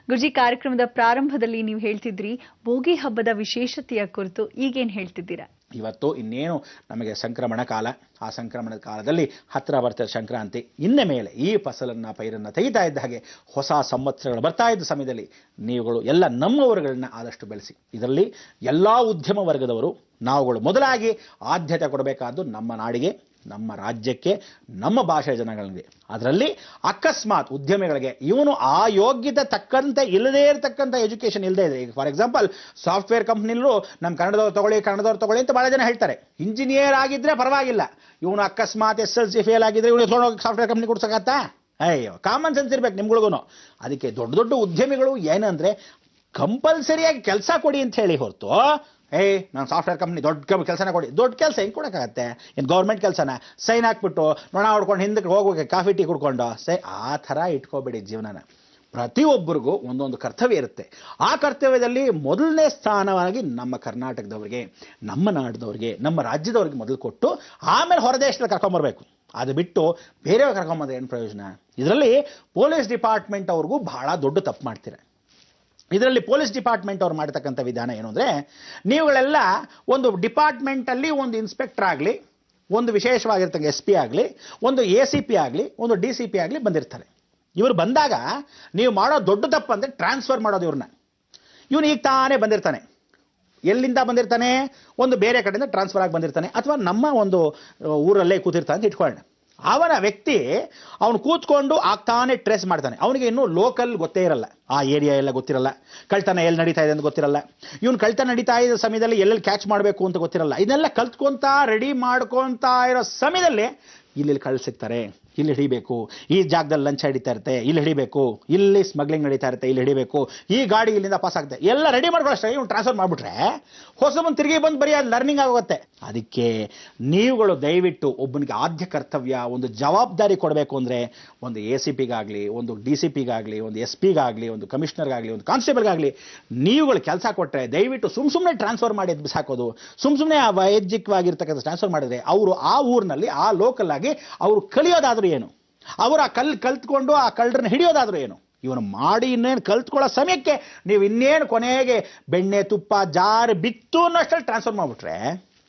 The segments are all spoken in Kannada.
ಗುರುಜಿ, ಕಾರ್ಯಕ್ರಮದ ಪ್ರಾರಂಭದಲ್ಲಿ ನೀವು ಹೇಳ್ತಿದ್ರಿ ಭೋಗಿ ಹಬ್ಬದ ವಿಶೇಷತೆಯ ಕುರಿತು. ಈಗೇನ್ ಹೇಳ್ತಿದ್ದೀರಾ? ಇವತ್ತು ಇನ್ನೇನು ನಮಗೆ ಸಂಕ್ರಮಣ ಕಾಲ, ಆ ಸಂಕ್ರಮಣದ ಕಾಲದಲ್ಲಿ ಹತ್ತಿರ ಬರ್ತದೆ ಸಂಕ್ರಾಂತಿ. ಇನ್ನು ಮೇಲೆ ಈ ಪೈರನ್ನು ತೆಗಿತಾ ಇದ್ದ ಹಾಗೆ ಹೊಸ ಸಂವತ್ಸರಗಳು ಬರ್ತಾ ಇದ್ದ ಸಮಯದಲ್ಲಿ ನೀವುಗಳು ಎಲ್ಲ ನಮ್ಮವರುಗಳನ್ನ ಆದಷ್ಟು ಬೆಳೆಸಿ. ಇದರಲ್ಲಿ ಎಲ್ಲ ಉದ್ಯಮ ವರ್ಗದವರು ನಾವುಗಳು ಮೊದಲಾಗಿ ಆದ್ಯತೆ ಕೊಡಬೇಕಾದ್ದು ನಮ್ಮ ನಾಡಿಗೆ, ನಮ್ಮ ರಾಜ್ಯಕ್ಕೆ, ನಮ್ಮ ಭಾಷೆಯ ಜನಗಳಿಗೆ. ಅದರಲ್ಲಿ ಅಕಸ್ಮಾತ್ ಉದ್ಯಮಿಗಳಿಗೆ ಇವನು ಆ ಯೋಗ್ಯತೆ ತಕ್ಕಂತೆ ಇಲ್ಲದೇ ಇರತಕ್ಕಂಥ ಎಜುಕೇಷನ್ ಇಲ್ಲದೇ ಇದೆ. ಈಗ ಫಾರ್ ಎಕ್ಸಾಂಪಲ್ ಸಾಫ್ಟ್ವೇರ್ ಕಂಪ್ನಿಲೂ ನಮ್ಮ ಕನ್ನಡದವ್ರು ತಗೊಳ್ಳಿ ಅಂತ ಭಾಳ ಜನ ಹೇಳ್ತಾರೆ. ಇಂಜಿನಿಯರ್ ಆಗಿದ್ರೆ ಪರವಾಗಿಲ್ಲ, ಇವನು ಅಕಸ್ಮಾತ್ SLC ಫೇಲ್ ಆಗಿದ್ರೆ ಇವನು ತೊಗೊಂಡೋಗಿ ಸಾಫ್ಟ್ವೇರ್ ಕಂಪ್ನಿ ಕೊಡ್ಸಕತ್ತಾ? ಅಯ್ಯೋ, ಕಾಮನ್ ಸೆನ್ಸ್ ಇರ್ಬೇಕು ನಿಮ್ಗಳಿಗೂ. ಅದಕ್ಕೆ ದೊಡ್ಡ ದೊಡ್ಡ ಉದ್ಯಮಿಗಳು ಏನಂದ್ರೆ ಕಂಪಲ್ಸರಿಯಾಗಿ ಕೆಲಸ ಕೊಡಿ ಅಂತ ಹೇಳಿ ಹೊರತು, ನಾನು ಸಾಫ್ಟ್ವೇರ್ ಕಂಪ್ನಿ ದೊಡ್ಡ ಕೆಲಸನ ಕೊಡಿ. ದೊಡ್ಡ ಕೆಲಸ ಹೆಂಗೆ ಕೊಡೋಕ್ಕಾಗತ್ತೆ? ಏನು ಗೌರ್ಮೆಂಟ್ ಕೆಲಸನ ಸೈನ್ ಹಾಕ್ಬಿಟ್ಟು ನೊಣ ಹೊಡ್ಕೊಂಡು ಹಿಂದಕ್ಕೆ ಹೋಗ್ಬೇಕು, ಕಾಫಿ ಟೀ ಕುಡ್ಕೊಂಡು ಆ ಥರ ಇಟ್ಕೋಬೇಡಿ ಜೀವನನ. ಪ್ರತಿಯೊಬ್ಬರಿಗೂ ಒಂದೊಂದು ಕರ್ತವ್ಯ ಇರುತ್ತೆ. ಆ ಕರ್ತವ್ಯದಲ್ಲಿ ಮೊದಲನೇ ಸ್ಥಾನವಾಗಿ ನಮ್ಮ ಕರ್ನಾಟಕದವ್ರಿಗೆ, ನಮ್ಮ ನಾಡಿದವ್ರಿಗೆ, ನಮ್ಮ ರಾಜ್ಯದವ್ರಿಗೆ ಮೊದಲು ಕೊಟ್ಟು ಆಮೇಲೆ ಹೊರದೇಶದಲ್ಲಿ ಕರ್ಕೊಂಬರ್ಬೇಕು. ಅದು ಬಿಟ್ಟು ಬೇರೆಯವ್ರು ಕರ್ಕೊಂಬಂದ್ರೆ ಏನು ಪ್ರಯೋಜನ? ಇದರಲ್ಲಿ ಪೊಲೀಸ್ ಡಿಪಾರ್ಟ್ಮೆಂಟ್ ಅವ್ರಿಗೂ ಬಹಳ ದೊಡ್ಡ ತಪ್ಪು ಮಾಡ್ತೀರ. ಇದರಲ್ಲಿ ಪೊಲೀಸ್ ಡಿಪಾರ್ಟ್ಮೆಂಟ್ ಅವ್ರು ಮಾಡ್ತಕ್ಕಂಥ ವಿಧಾನ ಏನು ಅಂದರೆ, ನೀವುಗಳೆಲ್ಲ ಒಂದು ಡಿಪಾರ್ಟ್ಮೆಂಟಲ್ಲಿ ಒಂದು ಇನ್ಸ್ಪೆಕ್ಟರ್ ಆಗಲಿ, ಒಂದು ವಿಶೇಷವಾಗಿರ್ತಕ್ಕ SP ಆಗಲಿ, ಒಂದು ACP ಆಗಲಿ, ಒಂದು DCP ಆಗಲಿ ಬಂದಿರ್ತಾರೆ. ಇವರು ಬಂದಾಗ ನೀವು ಮಾಡೋ ದೊಡ್ಡ ತಪ್ಪು ಅಂದರೆ ಟ್ರಾನ್ಸ್ಫರ್ ಮಾಡೋದು ಇವ್ರನ್ನ. ಇವನು ಈಗ ತಾನೇ ಬಂದಿರ್ತಾನೆ, ಎಲ್ಲಿಂದ ಬಂದಿರ್ತಾನೆ? ಒಂದು ಬೇರೆ ಕಡೆಯಿಂದ ಟ್ರಾನ್ಸ್ಫರ್ ಆಗಿ ಬಂದಿರ್ತಾನೆ, ಅಥವಾ ನಮ್ಮ ಒಂದು ಊರಲ್ಲೇ ಕೂತಿರ್ತಾನೆ ಅಂತ ಇಟ್ಕೊಳ್ಳೋಣ. ಅವನ ವ್ಯಕ್ತಿ ಅವನು ಕೂತ್ಕೊಂಡು ಆಗ್ತಾನೆ ಟ್ರೇಸ್ ಮಾಡ್ತಾನೆ. ಅವನಿಗೆ ಇನ್ನೂ ಲೋಕಲ್ ಗೊತ್ತೇ ಇರಲ್ಲ, ಆ ಏರಿಯಾ ಎಲ್ಲ ಗೊತ್ತಿರಲ್ಲ, ಕಳ್ತನ ಎಲ್ಲಿ ನಡೀತಾ ಇದೆ ಅಂತ ಗೊತ್ತಿರಲ್ಲ, ಇವನು ಕಳ್ತನ ನಡೀತಾ ಇದ್ದ ಸಮಯದಲ್ಲಿ ಎಲ್ಲೆಲ್ಲಿ ಕ್ಯಾಚ್ ಮಾಡಬೇಕು ಅಂತ ಗೊತ್ತಿರಲ್ಲ. ಇದನ್ನೆಲ್ಲ ಕಲ್ತ್ಕೊಂತ ರೆಡಿ ಮಾಡ್ಕೊತಾ ಇರೋ ಸಮಯದಲ್ಲಿ ಇಲ್ಲಿ ಕಳ್ಳು ಸಿಗ್ತಾರೆ, ಇಲ್ಲಿ ಹಿಡಿಬೇಕು, ಈ ಜಾಗದಲ್ಲಿ ಲಂಚ ಹಿಡಿತಾ ಇರುತ್ತೆ, ಇಲ್ಲಿ ಹಿಡಿಬೇಕು, ಇಲ್ಲಿ ಸ್ಮಗ್ಲಿಂಗ್ ನಡೀತಾ ಇರುತ್ತೆ, ಇಲ್ಲಿ ಹಿಡಿಬೇಕು, ಈ ಗಾಡಿ ಇಲ್ಲಿಂದ ಪಾಸ್ ಆಗುತ್ತೆ, ಎಲ್ಲ ರೆಡಿ ಮಾಡ್ಕೊಳ್ಳೋಷ್ಟೇ ಇವ್ನು ಟ್ರಾನ್ಸ್ಫರ್ ಮಾಡಿಬಿಟ್ರೆ ಹೊಸಬನ್ ತಿರುಗಿ ಬಂದು ಬರೀ ಅದು ಲರ್ನಿಂಗ್ ಆಗುತ್ತೆ. ಅದಕ್ಕೆ ನೀವುಗಳು ದಯವಿಟ್ಟು ಒಬ್ಬನಿಗೆ ಆದ್ಯ ಕರ್ತವ್ಯ, ಒಂದು ಜವಾಬ್ದಾರಿ ಕೊಡಬೇಕು ಅಂದರೆ ಒಂದು ACPಗಾಗಲಿ, ಒಂದು DCPಗಾಗಲಿ, ಒಂದು SPಗಾಗಲಿ, ಒಂದು ಕಮಿಷನರ್ಗಾಗಲಿ, ಒಂದು ಕಾನ್ಸ್ಟೇಬಲ್ಗಾಗಲಿ ನೀವುಗಳು ಕೆಲಸ ಕೊಟ್ಟರೆ ದಯವಿಟ್ಟು ಸುಮ್ಮನೆ ಟ್ರಾನ್ಸ್ಫರ್ ಮಾಡಿ ಬಿಸಾಕೋದು, ಸುಮ್ಮನೆ ಆ ವೈಯಕ್ತಿಕವಾಗಿರ್ತಕ್ಕಂಥ ಟ್ರಾನ್ಸ್ಫರ್ ಮಾಡಿದ್ರೆ ಅವರು ಆ ಊರಿನಲ್ಲಿ ಆ ಲೋಕಲ್ ಆಗಿ ಅವರು ಕಲಿಯೋದಾದ್ರೂ ಏನು, ಅವರು ಆ ಕಲ್ತ್ಕೊಂಡು ಆ ಕಳ್ಳರನ್ನ ಹಿಡಿಯೋದಾದ್ರೂ ಏನು, ಇವನು ಮಾಡಿ ಇನ್ನೇನು ಕಲ್ತ್ಕೊಳ್ಳೋ ಸಮಯಕ್ಕೆ ನೀವು ಇನ್ನೇನು ಕೊನೆಗೆ ಬೆಣ್ಣೆ ತುಪ್ಪ ಜಾರು ಬಿತ್ತು ಅನ್ನೋಷ್ಟರಲ್ಲಿ ಟ್ರಾನ್ಸ್ಫರ್ ಮಾಡಿಬಿಟ್ರೆ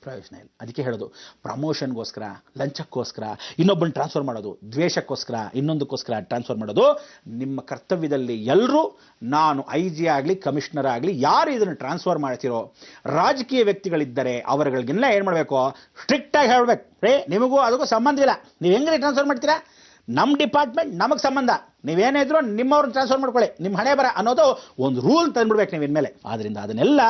ಪ್ರಯೋಜನ ಇಲ್ಲ. ಅದಕ್ಕೆ ಹೇಳೋದು, ಪ್ರಮೋಷನ್ಗೋಸ್ಕರ, ಲಂಚಕ್ಕೋಸ್ಕರ ಇನ್ನೊಬ್ಬನ ಟ್ರಾನ್ಸ್ಫರ್ ಮಾಡೋದು, ದ್ವೇಷಕ್ಕೋಸ್ಕರ ಇನ್ನೊಂದಕ್ಕೋಸ್ಕರ ಟ್ರಾನ್ಸ್ಫರ್ ಮಾಡೋದು ನಿಮ್ಮ ಕರ್ತವ್ಯದಲ್ಲಿ ಎಲ್ಲರೂ, ನಾನು IG ಆಗಲಿ, ಕಮಿಷನರ್ ಆಗಲಿ, ಯಾರು ಇದನ್ನು ಟ್ರಾನ್ಸ್ಫರ್ ಮಾಡ್ತಿರೋ ರಾಜಕೀಯ ವ್ಯಕ್ತಿಗಳಿದ್ದರೆ ಅವರುಗಳಿಗೆಲ್ಲ ಏನು ಮಾಡಬೇಕು, ಸ್ಟ್ರಿಕ್ಟಾಗಿ ಹೇಳಬೇಕು, ನಿಮಗೂ ಅದಕ್ಕೂ ಸಂಬಂಧ ಇಲ್ಲ, ನೀವು ಹೆಂಗೆ ಟ್ರಾನ್ಸ್ಫರ್ ಮಾಡ್ತೀರಾ, ನಮ್ಮ ಡಿಪಾರ್ಟ್ಮೆಂಟ್ ನಮಗೆ ಸಂಬಂಧ, ನೀವೇನೇ ಇದ್ರು ನಿಮ್ಮವ್ರನ್ನ ಟ್ರಾನ್ಸ್ಫರ್ ಮಾಡ್ಕೊಳ್ಳಿ, ನಿಮ್ಮ ಹಣೆ ಬರ ಅನ್ನೋದು ಒಂದು ರೂಲ್ ತಂದ್ಬಿಡ್ಬೇಕು ನೀವು ಇನ್ಮೇಲೆ. ಆದ್ದರಿಂದ ಅದನ್ನೆಲ್ಲ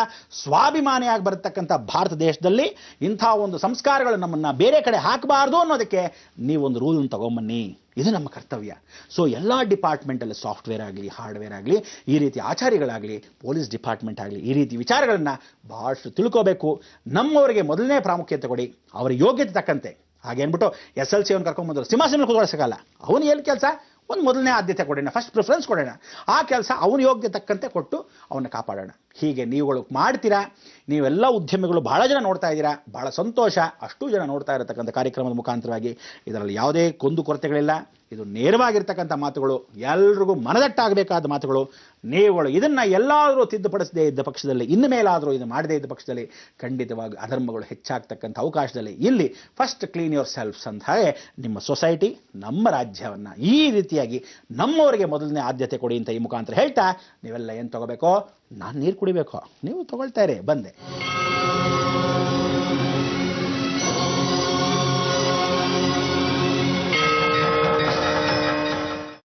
ಸ್ವಾಭಿಮಾನಿಯಾಗಿ ಬರತಕ್ಕಂಥ ಭಾರತ ದೇಶದಲ್ಲಿ ಇಂಥ ಒಂದು ಸಂಸ್ಕಾರಗಳು ನಮ್ಮನ್ನು ಬೇರೆ ಕಡೆ ಹಾಕಬಾರ್ದು ಅನ್ನೋದಕ್ಕೆ ನೀವೊಂದು ರೂಲ್ನ ತಗೊಂಬನ್ನಿ. ಇದು ನಮ್ಮ ಕರ್ತವ್ಯ. ಸೊ ಎಲ್ಲ ಡಿಪಾರ್ಟ್ಮೆಂಟಲ್ಲಿ ಸಾಫ್ಟ್ವೇರ್ ಆಗಲಿ, ಹಾರ್ಡ್ವೇರ್ ಆಗಲಿ, ಈ ರೀತಿ ಆಚಾರಿಗಳಾಗಲಿ, ಪೊಲೀಸ್ ಡಿಪಾರ್ಟ್ಮೆಂಟ್ ಆಗಲಿ, ಈ ರೀತಿ ವಿಚಾರಗಳನ್ನು ಭಾಳಷ್ಟು ತಿಳ್ಕೋಬೇಕು. ನಮ್ಮವರಿಗೆ ಮೊದಲನೇ ಪ್ರಾಮುಖ್ಯತೆ ಕೊಡಿ, ಅವರ ಯೋಗ್ಯತೆ ತಕ್ಕಂತೆ. ಹಾಗೇನ್ಬಿಟ್ಟು SLC ಅವ್ನು ಕರ್ಕೊಂಡ್ಬಂದ್ರು ಸಿಂಹಾಸನ ಕೂತ್ಕೊಳ್ಳೋಕ್ಕಾಗಲ್ಲ, ಅವನು ಎಲ್ಲಿ ಕೆಲಸ, ಒಂದು ಮೊದಲನೇ ಆದ್ಯತೆ ಕೊಡೋಣ, ಫಸ್ಟ್ ಪ್ರಿಫರೆನ್ಸ್ ಕೊಡೋಣ, ಆ ಕೆಲಸ ಅವನ ಯೋಗ್ಯ ತಕ್ಕಂತೆ ಕೊಟ್ಟು ಅವನ್ನ ಕಾಪಾಡೋಣ. ಹೀಗೆ ನೀವುಗಳು ಮಾಡ್ತೀರಾ. ನೀವೆಲ್ಲ ಉದ್ಯಮಿಗಳು ಬಹಳ ಜನ ನೋಡ್ತಾ ಇದ್ದೀರಾ, ಬಹಳ ಸಂತೋಷ. ಅಷ್ಟು ಜನ ನೋಡ್ತಾ ಇರತಕ್ಕಂಥ ಕಾರ್ಯಕ್ರಮದ ಮುಖಾಂತರವಾಗಿ ಇದರಲ್ಲಿ ಯಾವುದೇ ಕೊರತೆಗಳಿಲ್ಲ. ಇದು ನೇರವಾಗಿರ್ತಕ್ಕಂಥ ಮಾತುಗಳು, ಎಲ್ರಿಗೂ ಮನದಟ್ಟಾಗಬೇಕಾದ ಮಾತುಗಳು. ನೀವುಗಳು ಇದನ್ನ ಎಲ್ಲಾದರೂ ತಿದ್ದುಪಡಿಸದೇ ಇದ್ದ ಪಕ್ಷದಲ್ಲಿ, ಇನ್ನು ಮೇಲಾದರೂ ಇದು ಮಾಡದೇ ಇದ್ದ ಪಕ್ಷದಲ್ಲಿ ಖಂಡಿತವಾಗಿ ಅಧರ್ಮಗಳು ಹೆಚ್ಚಾಗ್ತಕ್ಕಂಥ ಅವಕಾಶದಲ್ಲಿ ಇಲ್ಲಿ ಫಸ್ಟ್ ಕ್ಲೀನ್ ಯುವರ್ ಸೆಲ್ಫ್ಸ್ ಅಂತ ಹಾಗೆ ನಿಮ್ಮ ಸೊಸೈಟಿ, ನಮ್ಮ ರಾಜ್ಯವನ್ನು ಈ ರೀತಿಯಾಗಿ ನಮ್ಮವರಿಗೆ ಮೊದಲನೇ ಆದ್ಯತೆ ಕೊಡಿ ಅಂತ ಈ ಮುಖಾಂತರ ಹೇಳ್ತಾ, ನೀವೆಲ್ಲ ಏನು ತಗೋಬೇಕೋ, ನಾನು ನೀರು ಕುಡಿಬೇಕೋ, ನೀವು ತಗೊಳ್ತಾ ಇರಿ. ಬಂದೆ.